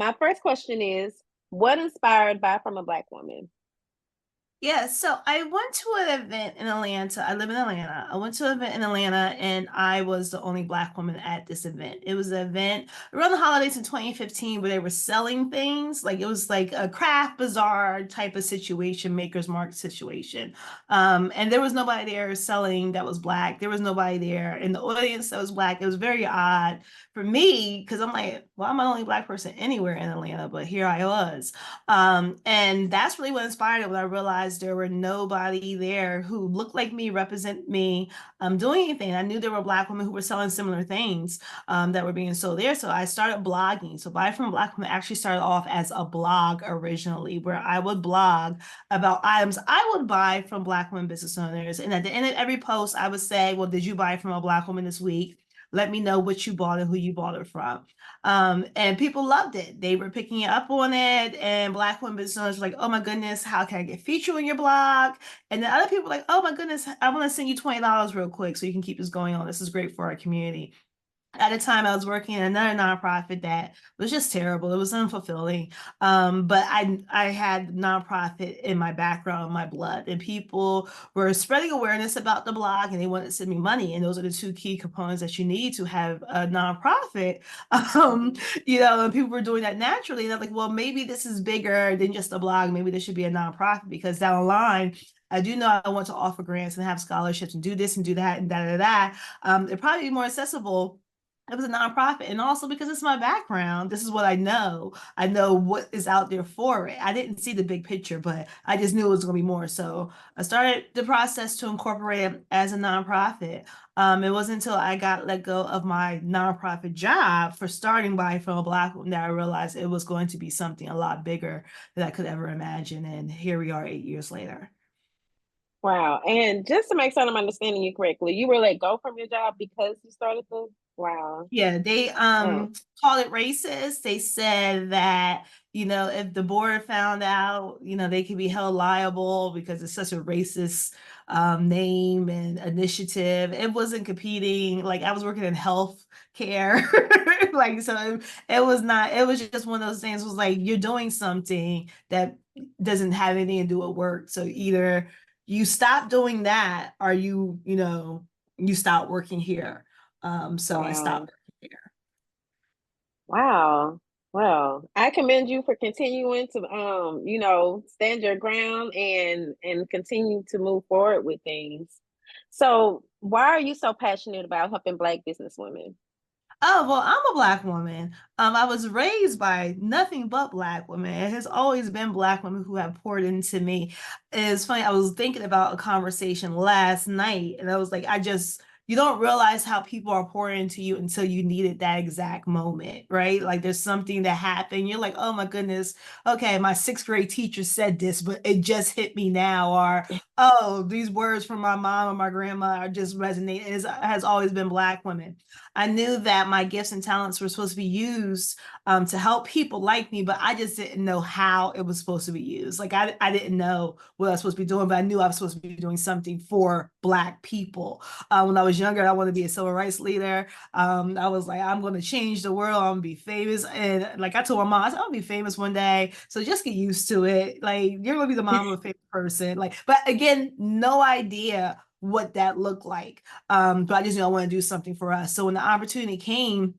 my first question is, what inspired Buy from a Black woman? Yeah, so I went to an event in Atlanta. I live in Atlanta. I went to an event in Atlanta and I was the only Black woman at this event. It was an event around the holidays in 2015 where they were selling things. Like it was like a craft bazaar type of situation, maker's market situation. And there was nobody there selling that was Black. There was nobody there in the audience that was Black. It was very odd for me because I'm like, well, I'm the only Black person anywhere in Atlanta, but here I was. And that's really what inspired it when I realized there were nobody there who looked like me, represent me, doing anything. I knew there were Black women who were selling similar things that were being sold there. So I started blogging. So Buy from Black Women actually started off as a blog originally, where I would blog about items I would buy from Black women business owners. And at the end of every post, I would say, well, did you buy from a Black woman this week? Let me know what you bought and who you bought it from. And people loved it. They were picking up on it, and Black women business owners were like, "Oh my goodness, how can I get featured on your blog?" And then other people were like, "Oh my goodness, I want to send you $20 real quick so you can keep this going on. This is great for our community." At the time, I was working in another nonprofit that was just terrible. It was unfulfilling. But I had nonprofit in my background, in my blood, and people were spreading awareness about the blog, and they wanted to send me money. And those are the two key components that you need to have a nonprofit. Um, and people were doing that naturally. And I'm like, well, maybe this is bigger than just a blog. Maybe this should be a nonprofit because down the line, I do know I want to offer grants and have scholarships and do this and do that and da da da. It'd probably be more accessible. It was a nonprofit, and also because it's my background, this is what I know. I know what is out there for it. I didn't see the big picture, but I just knew it was going to be more. So I started the process to incorporate it as a nonprofit. It wasn't until I got let go of my nonprofit job for starting Buy from a Black woman that I realized it was going to be something a lot bigger than I could ever imagine. And here we are 8 years later. Wow. And just to make sure I'm understanding you correctly, you were let go from your job because you started the wow. Yeah, they Oh, called it racist. They said that, if the board found out, they could be held liable because it's such a racist name and initiative. It wasn't competing. Like I was working in health care. Like so it was not, it was just one of those things was like you're doing something that doesn't have anything to do with work. So either you stop doing that or you stop working here. So I wow. stopped there. Wow. Well, I commend you for continuing to stand your ground and continue to move forward with things. So, why are you so passionate about helping Black business women? Oh, well, I'm a Black woman. I was raised by nothing but Black women. It has always been Black women who have poured into me. It's funny, I was thinking about a conversation last night, and I was like, you don't realize how people are pouring into you until you needed that exact moment, right? Like there's something that happened. You're like, oh my goodness, okay, my sixth grade teacher said this, but it just hit me now. Or, oh, these words from my mom or my grandma are just resonating. It has always been Black women. I knew that my gifts and talents were supposed to be used to help people like me, but I just didn't know how it was supposed to be used. Like I didn't know what I was supposed to be doing, but I knew I was supposed to be doing something for Black people. When I was younger, I wanted to be a civil rights leader. I was like, I'm going to change the world. I'm going to be famous. And like I told my mom, I said, I'll be famous one day. So just get used to it. Like you're going to be the mom of a famous person. Like, but again, no idea what that looked like. But I just knew I want to do something for us. So when the opportunity came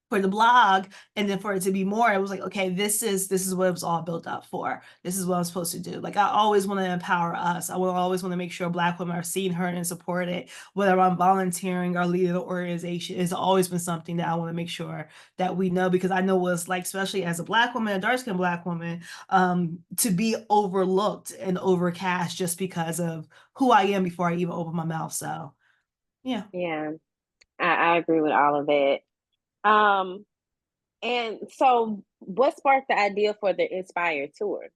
for the blog and then for it to be more, it was like, okay, this is what it was all built up for. This is what I'm supposed to do. Like I always want to empower us. I will always want to make sure Black women are seen, heard, and supported, whether I'm volunteering or leading an organization. It's always been something that I want to make sure that we know because I know what it's like, especially as a Black woman, a dark-skinned Black woman, to be overlooked and overcast just because of who I am before I even open my mouth. So yeah. Yeah, I agree with all of that. Um, and so what sparked the idea for the Inspired Tour?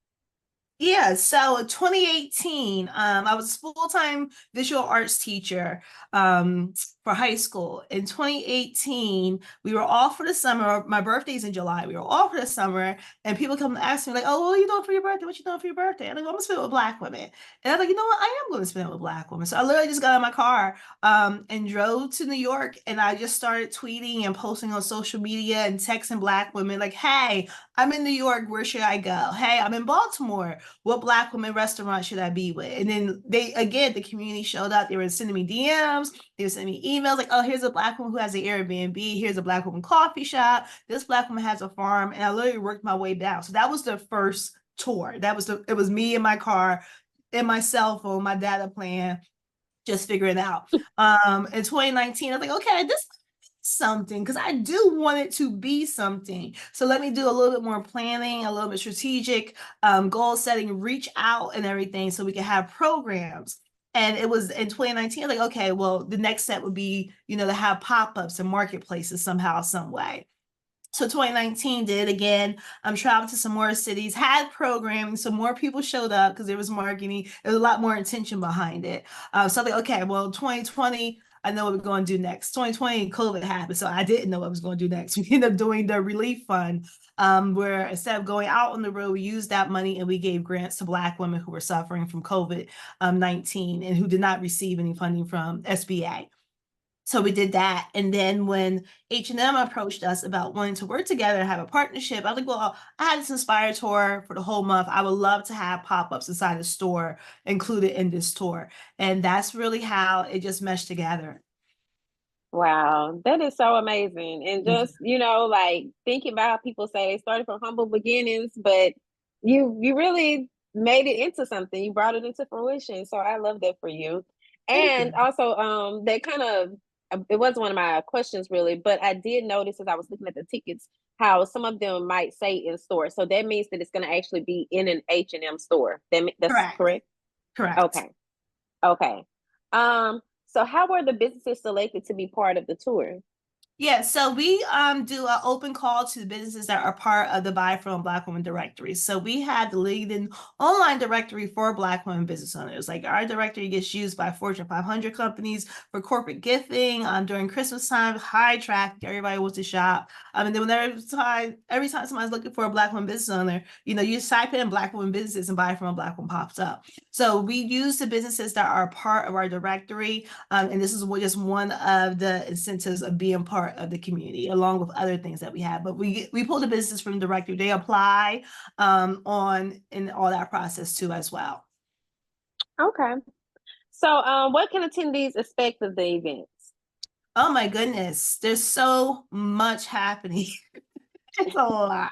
Yeah, so 2018, I was a full-time visual arts teacher. for high school. In 2018, we were off for the summer. My birthday's in July. We were off for the summer, and people come and ask me, like, oh, what are you doing for your birthday? What you doing for your birthday? I'm like, well, I'm gonna spend it with Black women. And I'm like, you know what? I am going to spend it with Black women. So I literally just got in my car and drove to New York, and I just started tweeting and posting on social media and texting Black women like, hey, I'm in New York. Where should I go? Hey, I'm in Baltimore. What Black women restaurant should I be with? And then the community showed up. They were sending me DMs. They were sending me emails like, oh, here's a Black woman who has an Airbnb. Here's a Black woman coffee shop. This Black woman has a farm. And I literally worked my way down. So that was the first tour. It was me in my car, in my cell phone, my data plan, just figuring it out. In 2019, I was like, okay, this something, because I do want it to be something. So let me do a little bit more planning, a little bit strategic, goal setting, reach out and everything so we can have programs. And it was in 2019, like, okay, well, the next step would be, to have pop-ups and marketplaces somehow, some way. So 2019 did it again. I'm traveled to some more cities, had programming, so more people showed up because there was marketing. There was a lot more intention behind it. So I'm like, okay, well, 2020, I know what we're going to do next. 2020, COVID happened, so I didn't know what I was going to do next. We ended up doing the relief fund, where instead of going out on the road, we used that money and we gave grants to Black women who were suffering from COVID-19 and who did not receive any funding from SBA. So we did that. And then when H&M approached us about wanting to work together and have a partnership, I was like, well, I had this Inspire tour for the whole month. I would love to have pop-ups inside the store included in this tour. And that's really how it just meshed together. Wow, that is so amazing. And Thank you. just, like thinking about people say they started from humble beginnings, but you really made it into something. You brought it into fruition. So I love that for you. Thank you. And also, that kind of it was one of my questions really, but I did notice as I was looking at the tickets how some of them might say in store. So that means that it's going to actually be in an H&M store. That's Correct. correct? Correct. Okay. Okay. So how were the businesses selected to be part of the tour? Yeah, so we do an open call to the businesses that are part of the Buy From Black Women directory. So we have the leading online directory for Black women business owners. Like our directory gets used by Fortune 500 companies for corporate gifting during Christmas time, high traffic, everybody wants to shop. And then every time somebody's looking for a Black woman business owner, you just type in Black women businesses and Buy From a Black Woman pops up. So we use the businesses that are part of our directory. And this is just one of the incentives of being part of the community, along with other things that we have. But we pull the business from the directory. They apply on in all that process too as well. Okay. So, what can attendees expect of the events? Oh my goodness, there's so much happening. It's a lot.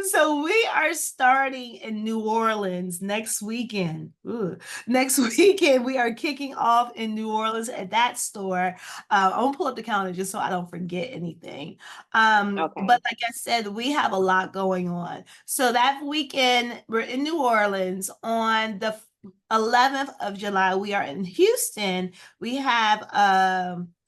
So we are starting in New Orleans next weekend. Ooh. Next weekend, we are kicking off in New Orleans at that store. I'm gonna pull up the calendar just so I don't forget anything. Okay. But like I said, we have a lot going on. So that weekend, we're in New Orleans on the 11th of July. We are in Houston. We have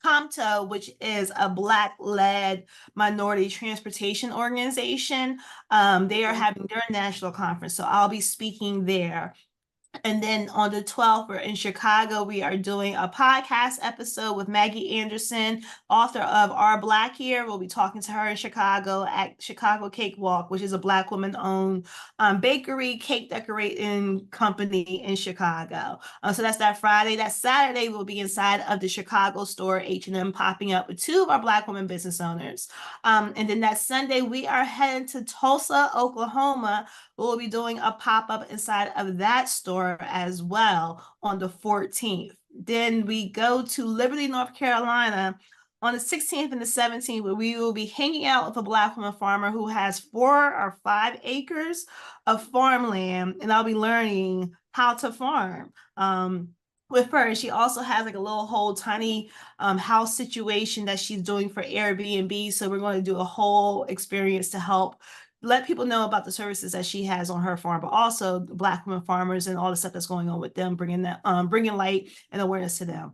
COMTO, which is a Black-led minority transportation organization. They are having their national conference, so I'll be speaking there. And then on the 12th, we're in Chicago. We are doing a podcast episode with Maggie Anderson, author of Our Black Year. We'll be talking to her in Chicago at Chicago Cake Walk, which is a Black woman-owned bakery, cake decorating company in Chicago. So that's that Friday. That Saturday, we'll be inside of the Chicago store, H&M, popping up with two of our Black women business owners. And then that Sunday, we are heading to Tulsa, Oklahoma. We'll be doing a pop-up inside of that store as well on the 14th. Then we go to Liberty, North Carolina on the 16th and the 17th, where we will be hanging out with a Black woman farmer who has 4 or 5 acres of farmland, and I'll be learning how to farm. With her, she also has like a little whole tiny house situation that she's doing for Airbnb. So we're going to do a whole experience to help let people know about the services that she has on her farm, but also Black women farmers and all the stuff that's going on with them, bringing light and awareness to them.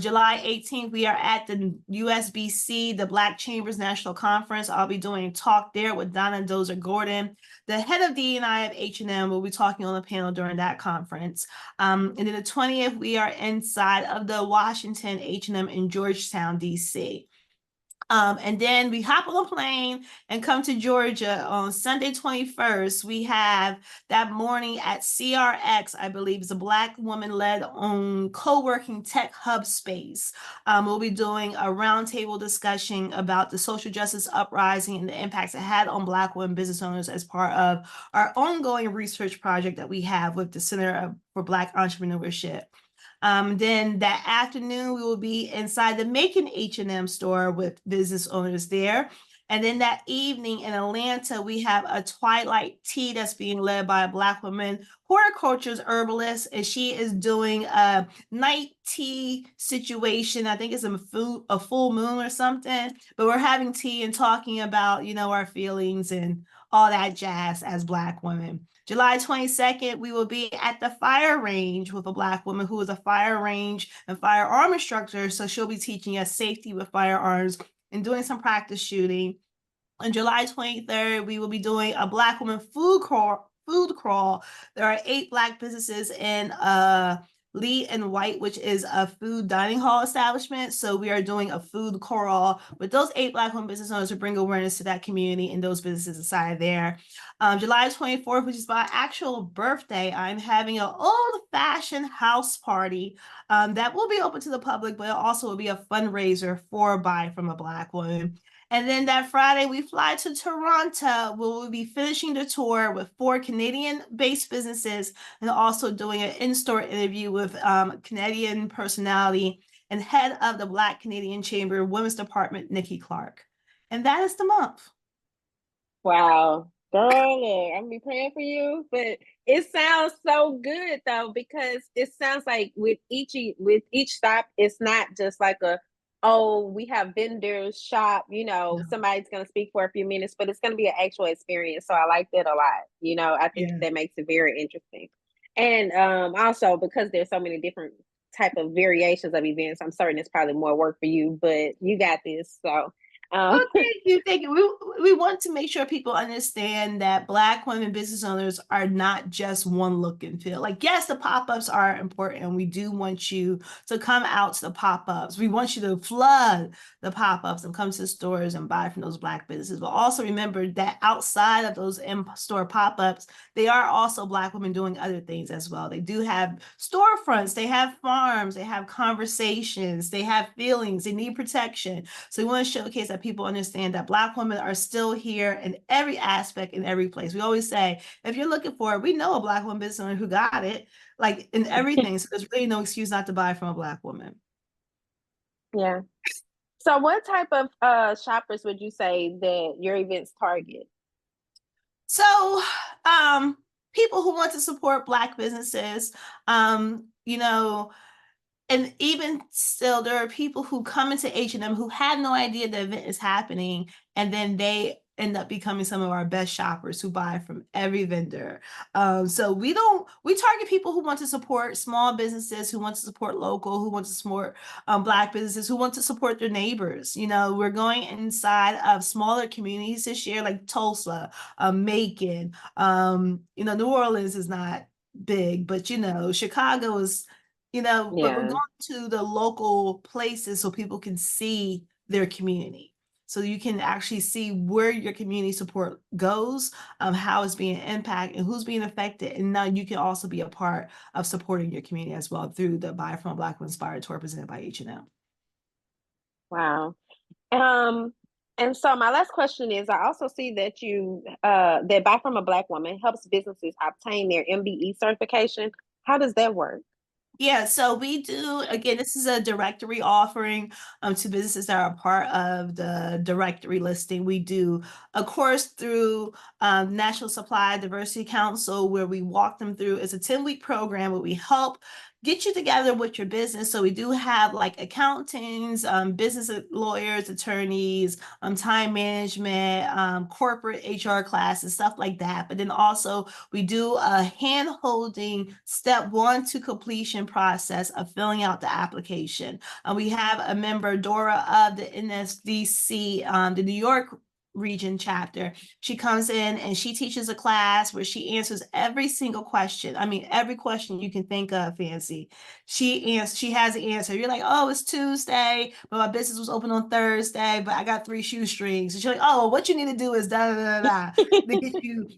July 18th, we are at the USBC, the Black Chambers National Conference. I'll be doing a talk there with Donna Dozer Gordon. The head of D&I of H&M will be talking on the panel during that conference. And then the 20th, we are inside of the Washington H&M in Georgetown, DC. And then we hop on a plane and come to Georgia on Sunday 21st. We have that morning at CRX, I believe, is a Black woman-led co-working tech hub space. We'll be doing a roundtable discussion about the social justice uprising and the impacts it had on Black women business owners as part of our ongoing research project that we have with the Center for Black Entrepreneurship. Then that afternoon, we will be inside the Macon H&M store with business owners there. And then that evening in Atlanta, we have a twilight tea that's being led by a Black woman, horticulture's herbalist, and she is doing a night tea situation. I think it's a full moon or something, but we're having tea and talking about, our feelings and all that jazz as Black women. July 22nd, we will be at the fire range with a Black woman who is a fire range and firearm instructor. So she'll be teaching us safety with firearms and doing some practice shooting. On July 23rd, we will be doing a Black woman food crawl. There are 8 Black businesses in Lee and White, which is a food dining hall establishment. So we are doing a food crawl with those 8 Black women business owners to bring awareness to that community and those businesses inside there. July 24th, which is my actual birthday, I'm having an old-fashioned house party that will be open to the public, but it also will be a fundraiser for Buy From a Black Woman. And then that Friday, we fly to Toronto, where we'll be finishing the tour with 4 Canadian-based businesses and also doing an in-store interview with Canadian personality and head of the Black Canadian Chamber Women's Department, Nikki Clark. And that is the month. Wow. Girl, look, I'm gonna be praying for you, but it sounds so good though, because it sounds like with each stop, it's not just like we have vendors shop, somebody's gonna speak for a few minutes, but it's gonna be an actual experience. So I like that a lot. I think that makes it very interesting. And also because there's so many different type of variations of events, I'm certain it's probably more work for you, but you got this. So Oh, thank you. We want to make sure people understand that Black women business owners are not just one look and feel. Like, yes, the pop-ups are important, and we do want you to come out to the pop-ups. We want you to flood the pop-ups and come to the stores and buy from those Black businesses. But also remember that outside of those in-store pop-ups, they are also Black women doing other things as well. They do have storefronts, they have farms, they have conversations, they have feelings, they need protection. So we want to showcase that people understand that Black women are still here in every aspect, in every place. We always say, if you're looking for it, we know a Black woman business owner who got it, like in everything. So there's really no excuse not to buy from a Black woman. Yeah. So what type of shoppers would you say that your events target? So people who want to support Black businesses, and even still, there are people who come into H&M who had no idea the event is happening, and then they end up becoming some of our best shoppers who buy from every vendor. So we target people who want to support small businesses, who want to support local, who want to support Black businesses, who want to support their neighbors. We're going inside of smaller communities this year, like Tulsa, Macon. New Orleans is not big, but Chicago is. But we're going to the local places so people can see their community. So you can actually see where your community support goes, how it's being impacted, and who's being affected. And now you can also be a part of supporting your community as well through the Buy From a Black Woman Inspired Tour presented by H&M. Wow. And so my last question is, I also see that that Buy From a Black Woman helps businesses obtain their MBE certification. How does that work? Yeah, so we do, again, this is a directory offering to businesses that are part of the directory listing. We do a course through National Supply Diversity Council where we walk them through. It's a 10-week program where we help get you together with your business. So we do have like accountants, business lawyers, attorneys, time management, corporate HR classes, stuff like that. But then also we do a hand holding step 1 to completion process of filling out the application. We have a member, Dora, of the NSDC, the New York region chapter. She comes in and she teaches a class where she answers every single question. I mean, every question you can think of, Fancy. She has an answer. You're like, oh, it's Tuesday, but my business was open on Thursday, but I got 3 shoestrings. And she's like, oh, well, what you need to do is da da da da to get you,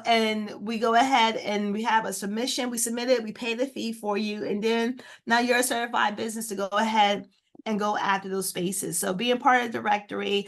and we go ahead and we have a submission. We submit it, we pay the fee for you, and then now you're a certified business to go ahead and go after those spaces. So being part of the directory,